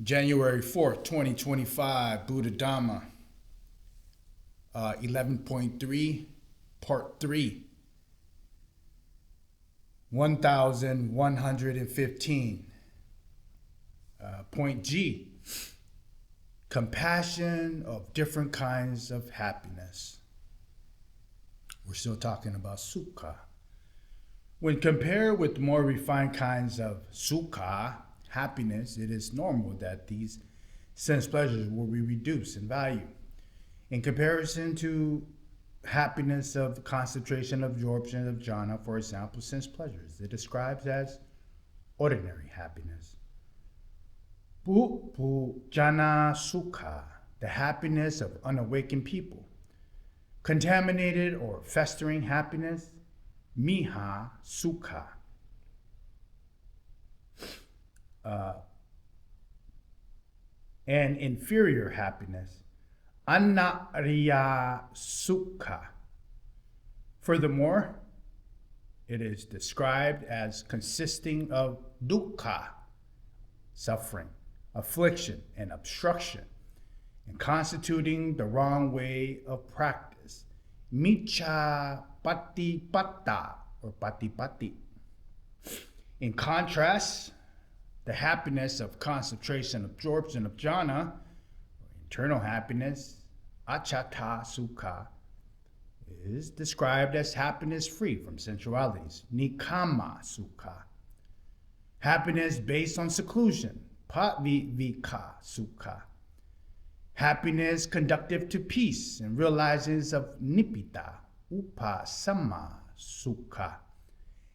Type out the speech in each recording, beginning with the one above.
January 4th, 2025, Buddhadhamma, 11.3, Part 3, 1115. Point G, compassion of different kinds of happiness. We're still talking about sukha. When compared with more refined kinds of sukha, happiness, it is normal that these sense pleasures will be reduced in value. In comparison to happiness of concentration, absorption of jhana, for example, sense pleasures, it describes as ordinary happiness. Pu jhana sukha, the happiness of unawakened people. Contaminated or festering happiness, miha sukha. And inferior happiness, anariya sukha. Furthermore, it is described as consisting of dukkha, suffering, affliction, and obstruction, and constituting the wrong way of practice, miccha patipatta or patipatti. In contrast, the happiness of concentration, absorption of jhana, or internal happiness, achata sukha, is described as happiness free from sensualities, nikama sukha. Happiness based on seclusion, patvivika sukha. Happiness conductive to peace and realizings of nibbida, upasama sukha.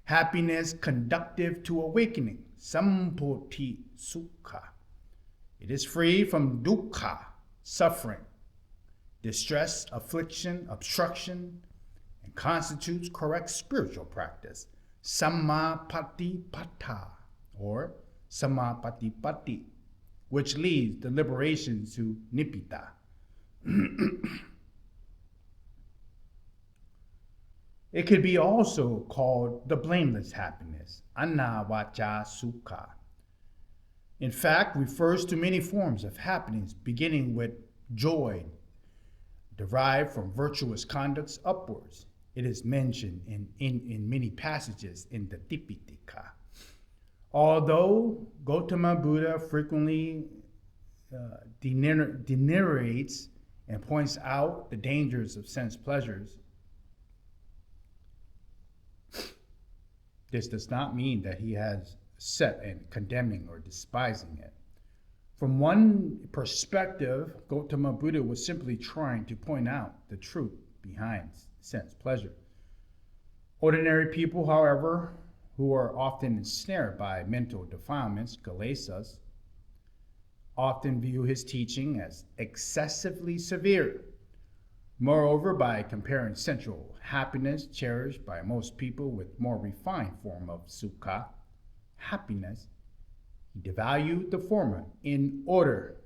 Happiness conductive to awakening, sampoti sukha. It is free from dukkha, suffering, distress, affliction, obstruction, and constitutes correct spiritual practice, samapatipata or samapatipati, which leads the liberation to nibbida. It could be also called the blameless happiness, anavacha sukha. In fact, refers to many forms of happiness, beginning with joy derived from virtuous conducts upwards. It is mentioned in many passages in the Tipitaka. Although Gautama Buddha frequently degenerates and points out the dangers of sense pleasures, this does not mean that he has set in condemning or despising it. From one perspective, Gautama Buddha was simply trying to point out the truth behind sense pleasure. Ordinary people, however, who are often ensnared by mental defilements, kilesas, often view his teaching as excessively severe. Moreover, by comparing sensual happiness cherished by most people with more refined form of sukha, happiness, he devalued the former in order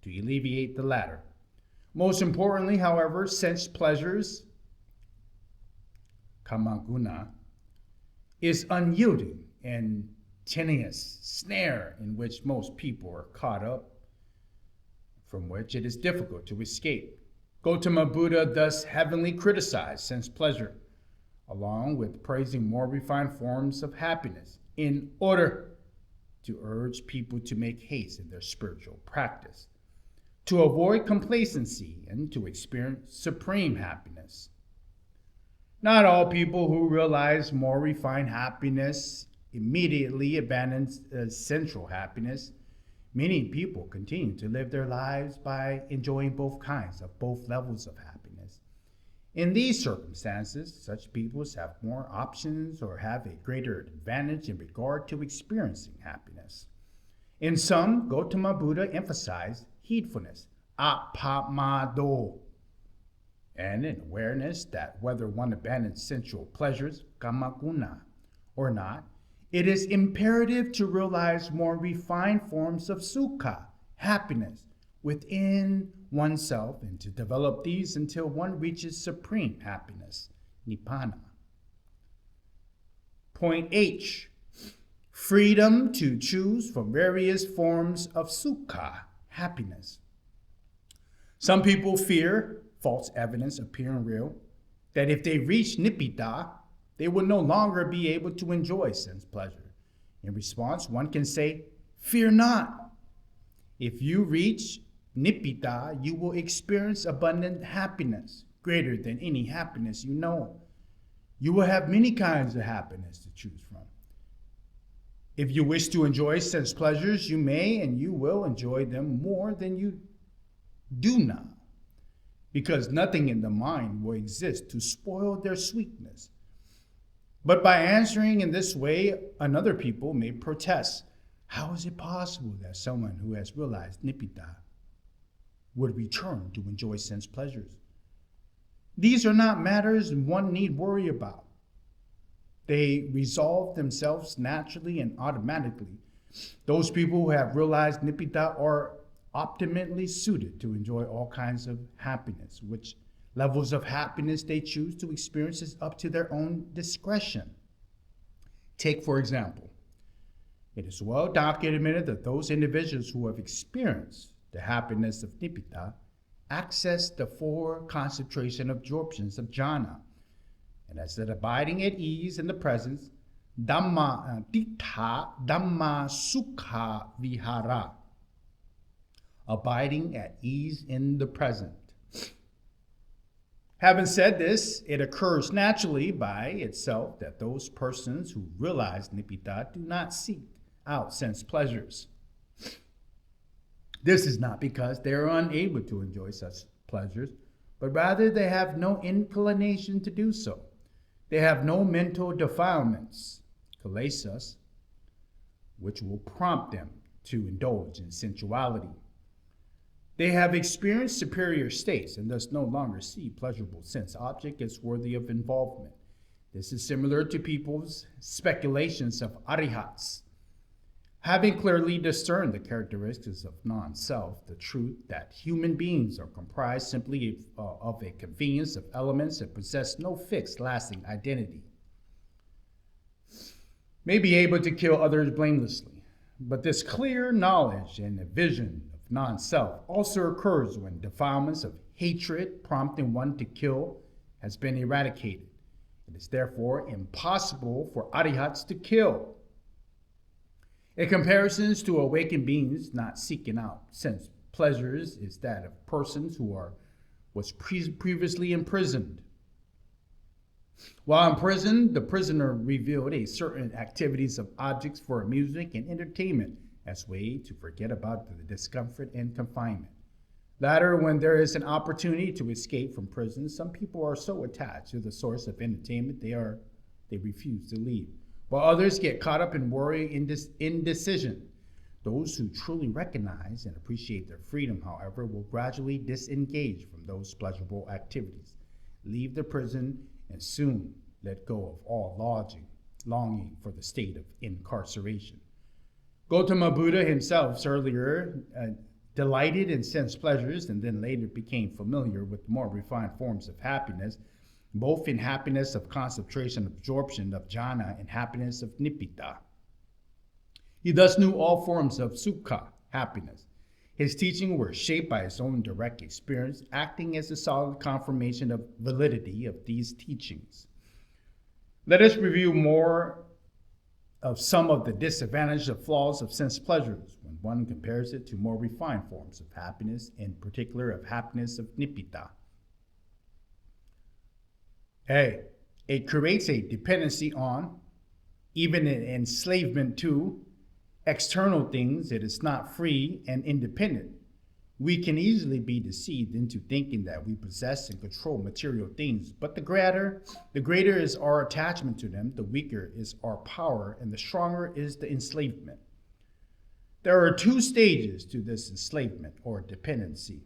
to alleviate the latter. Most importantly, however, sense pleasures, kamaguna, is unyielding and tenuous snare in which most people are caught up, from which it is difficult to escape. Gautama Buddha thus heavily criticized sense pleasure, along with praising more refined forms of happiness, in order to urge people to make haste in their spiritual practice, to avoid complacency, and to experience supreme happiness. Not all people who realize more refined happiness immediately abandon sensual happiness. Many people continue to live their lives by enjoying both kinds of both levels of happiness. In these circumstances, such people have more options or have a greater advantage in regard to experiencing happiness. In sum, Gautama Buddha emphasized heedfulness, apamado, and an awareness that whether one abandons sensual pleasures, kamaguna, or not, it is imperative to realize more refined forms of sukha, happiness, within oneself and to develop these until one reaches supreme happiness, nibbana. Point H, freedom to choose from various forms of sukha, happiness. Some people fear false evidence appearing real, that if they reach nibbida, they will no longer be able to enjoy sense pleasure. In response, one can say, fear not. If you reach nibbida, you will experience abundant happiness, greater than any happiness you know. You will have many kinds of happiness to choose from. If you wish to enjoy sense pleasures, you may and you will enjoy them more than you do now, because nothing in the mind will exist to spoil their sweetness. But by answering in this way, another people may protest. How is it possible that someone who has realized nibbida would return to enjoy sense pleasures? These are not matters one need worry about. They resolve themselves naturally and automatically. Those people who have realized nibbida are optimally suited to enjoy all kinds of happiness. Which levels of happiness they choose to experience is up to their own discretion. Take, for example, it is well documented that those individuals who have experienced the happiness of nibbida access the four concentration absorptions of jhana, and as that abiding at ease in the presence, dhamma sukha vihara, abiding at ease in the present. Having said this, it occurs naturally by itself that those persons who realize nibbida do not seek out sense pleasures. This is not because they are unable to enjoy such pleasures, but rather they have no inclination to do so. They have no mental defilements, kilesas, which will prompt them to indulge in sensuality. They have experienced superior states and thus no longer see pleasurable sense object as worthy of involvement. This is similar to people's speculations of arihats. Having clearly discerned the characteristics of non-self, the truth that human beings are comprised simply of a convenience of elements and possess no fixed, lasting identity, may be able to kill others blamelessly. But this clear knowledge and a vision of non-self also occurs when defilements of hatred prompting one to kill has been eradicated. It is therefore impossible for arihats to kill. In comparisons to awakened beings not seeking out sense pleasures is that of persons who was previously imprisoned. While imprisoned, the prisoner revealed a certain activities of objects for amusement and entertainment as way to forget about the discomfort and confinement. Later, when there is an opportunity to escape from prison, some people are so attached to the source of entertainment they refuse to leave, while others get caught up in worry and indecision. Those who truly recognize and appreciate their freedom, however, will gradually disengage from those pleasurable activities, leave the prison, and soon let go of all longing for the state of incarceration. Gautama Buddha himself earlier delighted in sense pleasures and then later became familiar with more refined forms of happiness, both in happiness of concentration absorption of jhana and happiness of nibbida. He thus knew all forms of sukha, happiness. His teachings were shaped by his own direct experience, acting as a solid confirmation of validity of these teachings. Let us review more of some of the disadvantages or flaws of sense pleasures when one compares it to more refined forms of happiness, in particular of happiness of nibbida. A. It creates a dependency on, even an enslavement to, external things. It is not free and independent. We can easily be deceived into thinking that we possess and control material things, but the greater is our attachment to them, the weaker is our power, and the stronger is the enslavement. There are two stages to this enslavement or dependency.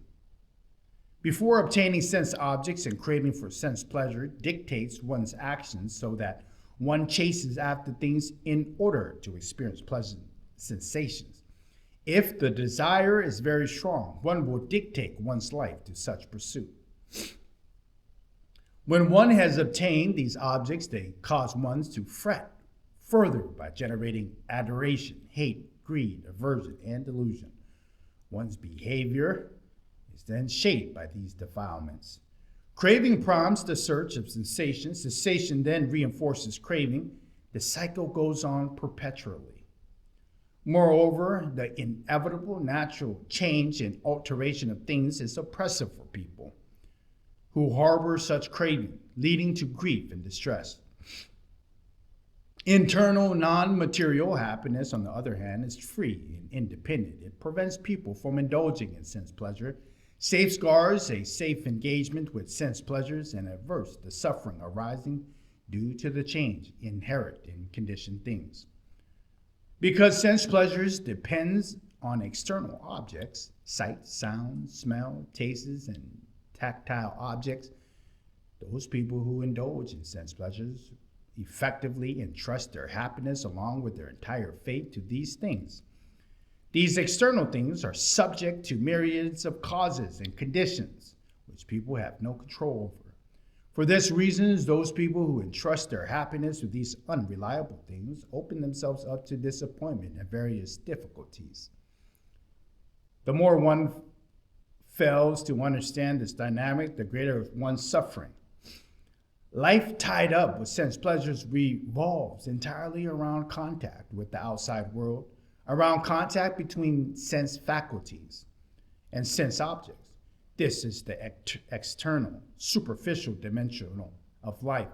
Before obtaining sense objects and craving for sense pleasure dictates one's actions so that one chases after things in order to experience pleasant sensations. If the desire is very strong, one will dictate one's life to such pursuit. When one has obtained these objects, they cause one to fret further by generating adoration, hate, greed, aversion, and delusion. One's behavior is then shaped by these defilements. Craving prompts the search of sensation. Sensation then reinforces craving. The cycle goes on perpetually. Moreover, the inevitable natural change and alteration of things is oppressive for people who harbor such craving, leading to grief and distress. Internal, non-material happiness, on the other hand, is free and independent. It prevents people from indulging in sense pleasure, safeguards a safe engagement with sense pleasures, and averts the suffering arising due to the change inherent in conditioned things. Because sense pleasures depends on external objects, sight, sound, smell, tastes, and tactile objects, those people who indulge in sense pleasures effectively entrust their happiness along with their entire fate to these things. These external things are subject to myriads of causes and conditions which people have no control over. For this reason, those people who entrust their happiness to these unreliable things open themselves up to disappointment and various difficulties. The more one fails to understand this dynamic, the greater one's suffering. Life tied up with sense pleasures revolves entirely around contact with the outside world, around contact between sense faculties and sense objects. This is the external, superficial dimension of life.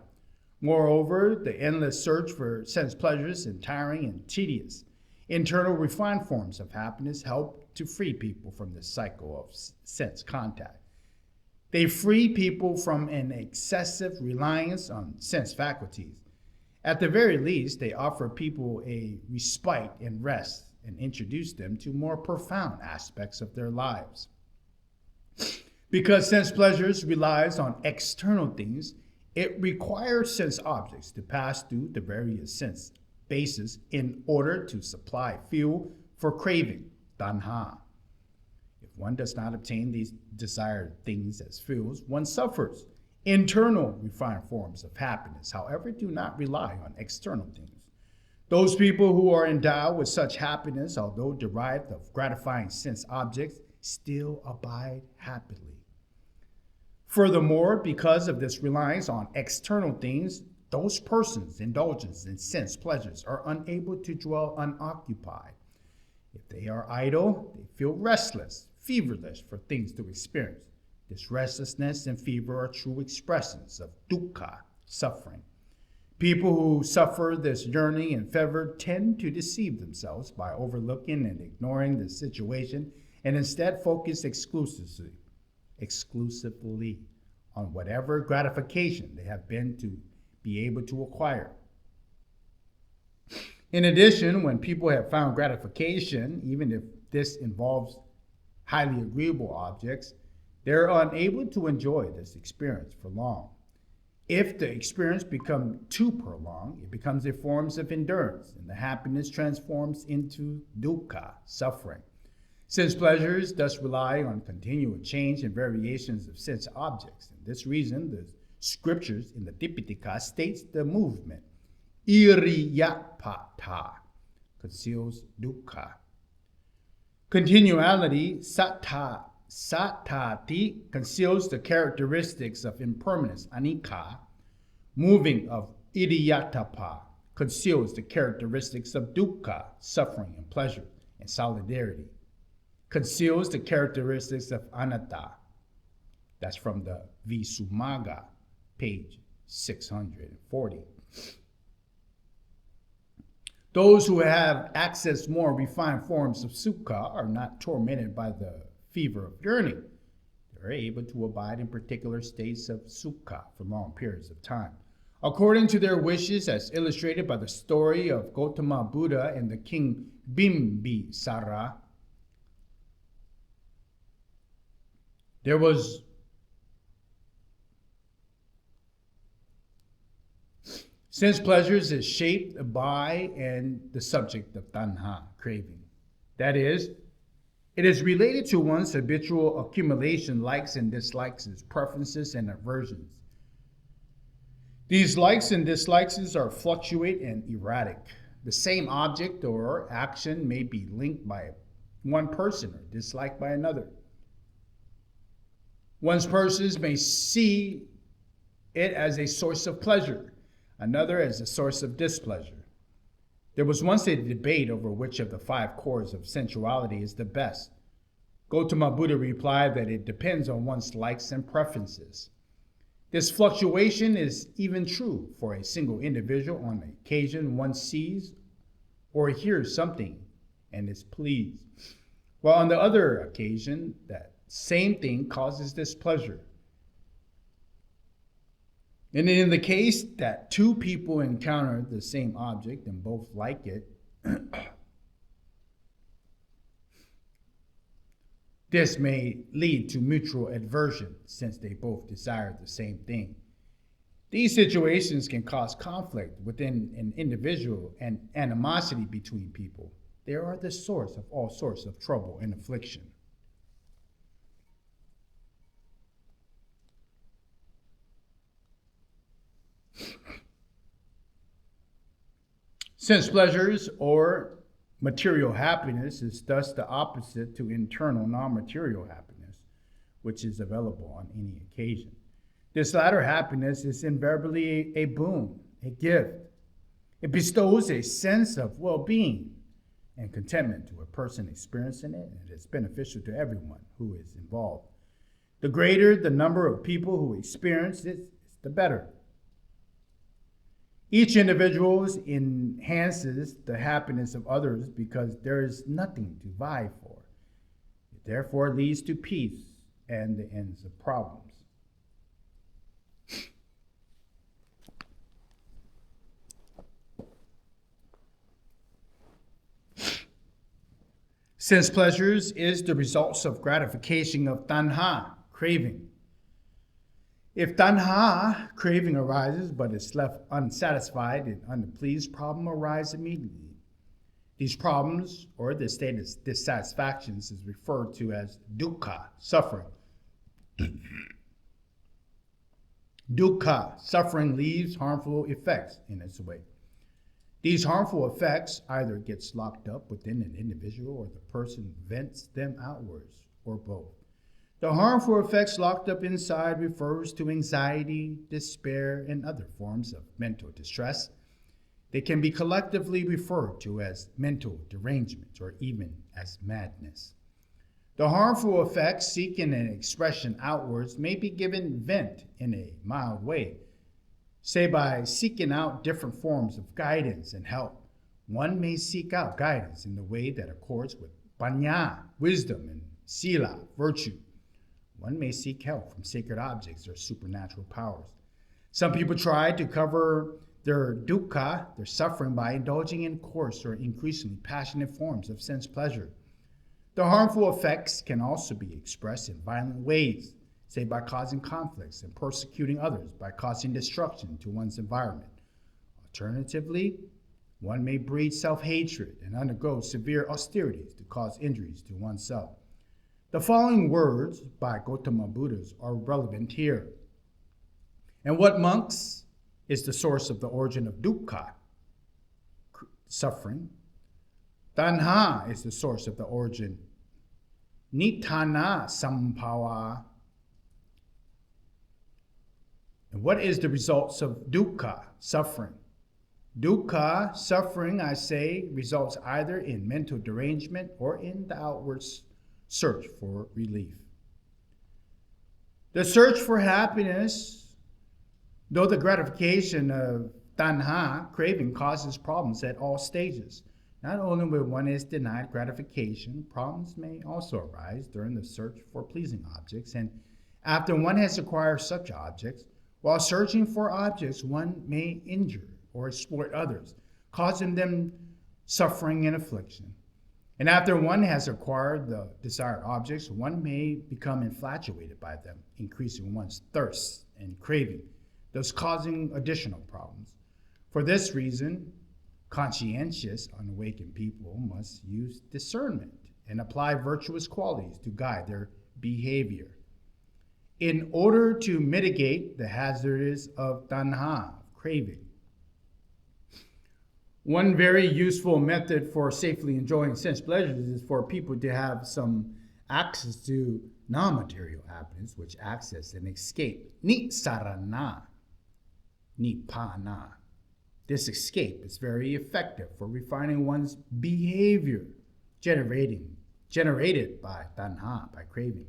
Moreover, the endless search for sense pleasures and tiring and tedious, internal refined forms of happiness help to free people from this cycle of sense contact. They free people from an excessive reliance on sense faculties. At the very least, they offer people a respite and rest and introduce them to more profound aspects of their lives. Because sense pleasures relies on external things, it requires sense objects to pass through the various sense bases in order to supply fuel for craving, tanha. If one does not obtain these desired things as fuels, one suffers. Internal refined forms of happiness, however, do not rely on external things. Those people who are endowed with such happiness, although derived of gratifying sense objects, still abide happily. Furthermore, because of this reliance on external things, those persons' indulgence in sense pleasures are unable to dwell unoccupied. If they are idle, they feel restless, feverish for things to experience. This restlessness and fever are true expressions of dukkha, suffering. People who suffer this yearning and fever tend to deceive themselves by overlooking and ignoring the situation and instead focus exclusively on whatever gratification they have been to be able to acquire. In addition, when people have found gratification, even if this involves highly agreeable objects, they're unable to enjoy this experience for long. If the experience becomes too prolonged, it becomes a form of endurance, and the happiness transforms into dukkha, suffering. Sense pleasures thus rely on continual change and variations of sense objects. For this reason, the scriptures in the Tipitaka states the movement iriyapata conceals dukkha. Continuality satati conceals the characteristics of impermanence anicca. Moving of iriyatapa conceals the characteristics of dukkha, suffering and pleasure, and solidarity. Conceals the characteristics of anatta. That's from the Visuddhamma, page 640. Those who have accessed more refined forms of sukha are not tormented by the fever of yearning. They're able to abide in particular states of sukha for long periods of time, according to their wishes, as illustrated by the story of Gautama Buddha and the king Bimbisara. There was sense pleasures is shaped by and the subject of tanha, craving. That is, it is related to one's habitual accumulation, likes and dislikes, preferences and aversions. These likes and dislikes are fluctuate and erratic. The same object or action may be linked by one person or disliked by another. One person may see it as a source of pleasure, another as a source of displeasure. There was once a debate over which of the 5 cores of sensuality is the best. Gautama Buddha replied that it depends on one's likes and preferences. This fluctuation is even true for a single individual. On occasion, one sees or hears something and is pleased, while on the other occasion, that same thing causes displeasure. And in the case that 2 people encounter the same object and both like it, this may lead to mutual aversion since they both desire the same thing. These situations can cause conflict within an individual and animosity between people. They are the source of all sorts of trouble and affliction. Sense pleasures or material happiness is thus the opposite to internal non-material happiness, which is available on any occasion. This latter happiness is invariably a boon, a gift. It bestows a sense of well-being and contentment to a person experiencing it, and it is beneficial to everyone who is involved. The greater the number of people who experience it, the better. Each individual enhances the happiness of others because there is nothing to vie for. It therefore leads to peace and the ends of problems. Sense pleasures is the results of gratification of tanha, craving. If tanha, craving arises but is left unsatisfied and unpleased, problem arise immediately. These problems, or the state of dissatisfactions, is referred to as dukkha, suffering. Dukkha, suffering, leaves harmful effects in its way. These harmful effects either gets locked up within an individual or the person vents them outwards, or both. The harmful effects locked up inside refers to anxiety, despair, and other forms of mental distress. They can be collectively referred to as mental derangement or even as madness. The harmful effects seeking an expression outwards may be given vent in a mild way, say by seeking out different forms of guidance and help. One may seek out guidance in the way that accords with panya, wisdom, and sila, virtue. One may seek help from sacred objects or supernatural powers. Some people try to cover their dukkha, their suffering, by indulging in coarse or increasingly passionate forms of sense pleasure. The harmful effects can also be expressed in violent ways, say by causing conflicts and persecuting others, by causing destruction to one's environment. Alternatively, one may breed self-hatred and undergo severe austerities to cause injuries to oneself. The following words by Gautama Buddha are relevant here. And what, monks, is the source of the origin of dukkha, suffering? Tanha is the source of the origin. Nitana sambhava. And what is the results of dukkha, suffering? Dukkha, suffering, I say, results either in mental derangement or in the outward search for relief. The search for happiness, though the gratification of tanha, craving, causes problems at all stages. Not only when one is denied gratification, problems may also arise during the search for pleasing objects, and after one has acquired such objects. While searching for objects, one may injure or exploit others, causing them suffering and affliction. And after one has acquired the desired objects, one may become infatuated by them, increasing one's thirst and craving, thus causing additional problems. For this reason, conscientious, unawakened people must use discernment and apply virtuous qualities to guide their behavior. In order to mitigate the hazards of tanha, craving. One very useful method for safely enjoying sense pleasures is for people to have some access to non-material happiness, which access and escape. Ni sarana, ni pana. This escape is very effective for refining one's behavior, generated by tanha, by craving.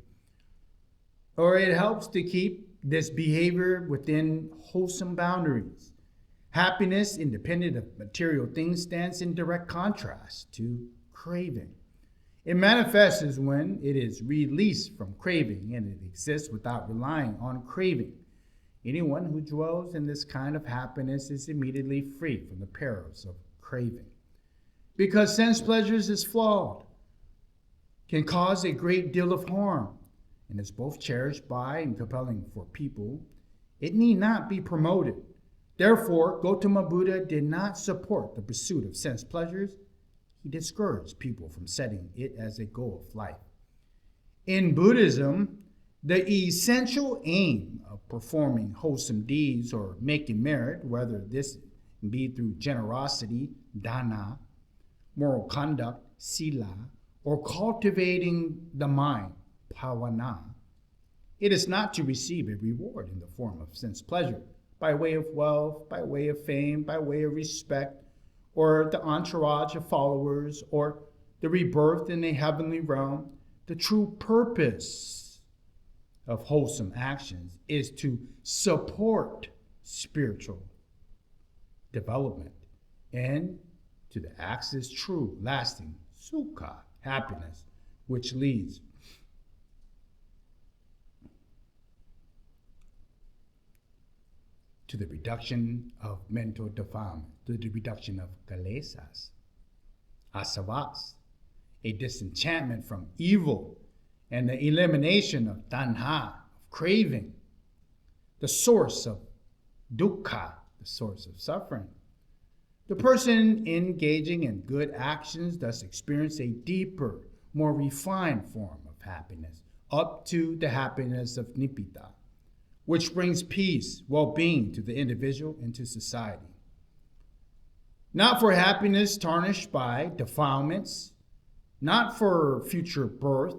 Or it helps to keep this behavior within wholesome boundaries. Happiness, independent of material things, stands in direct contrast to craving. It manifests as when it is released from craving, and it exists without relying on craving. Anyone who dwells in this kind of happiness is immediately free from the perils of craving. Because sense pleasures is flawed, can cause a great deal of harm, and is both cherished by and compelling for people, it need not be promoted. Therefore, Gautama Buddha did not support the pursuit of sense pleasures. He discouraged people from setting it as a goal of life. In Buddhism, the essential aim of performing wholesome deeds or making merit, whether this be through generosity, dana, moral conduct, sila, or cultivating the mind, bhavana, it is not to receive a reward in the form of sense pleasure, by way of wealth, by way of fame, by way of respect, or the entourage of followers, or the rebirth in a heavenly realm. The true purpose of wholesome actions is to support spiritual development and to the access true, lasting sukha, happiness, which leads to the reduction of mental defilement, to the reduction of kalesas, asavas, a disenchantment from evil, and the elimination of tanha, of craving, the source of dukkha, the source of suffering. The person engaging in good actions thus experiences a deeper, more refined form of happiness, up to the happiness of nibbida, which brings peace, well-being to the individual and to society. Not for happiness tarnished by defilements, not for future birth,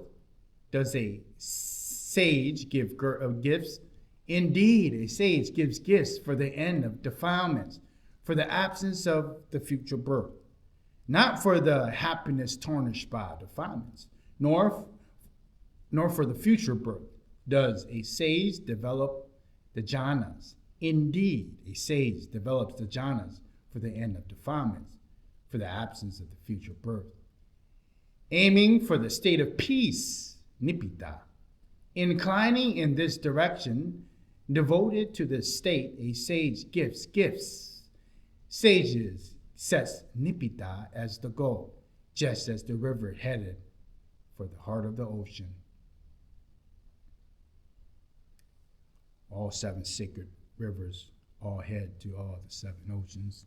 does a sage give gifts. Indeed, a sage gives gifts for the end of defilements, for the absence of the future birth, not for the happiness tarnished by defilements, nor for the future birth does a sage develop the jhanas. Indeed, a sage develops the jhanas for the end of defilements, for the absence of the future birth. Aiming for the state of peace, nibbida, inclining in this direction, devoted to the state, a sage gives gifts. Sages sets nibbida as the goal, just as the river headed for the heart of the ocean. All seven sacred rivers all head to all the seven oceans.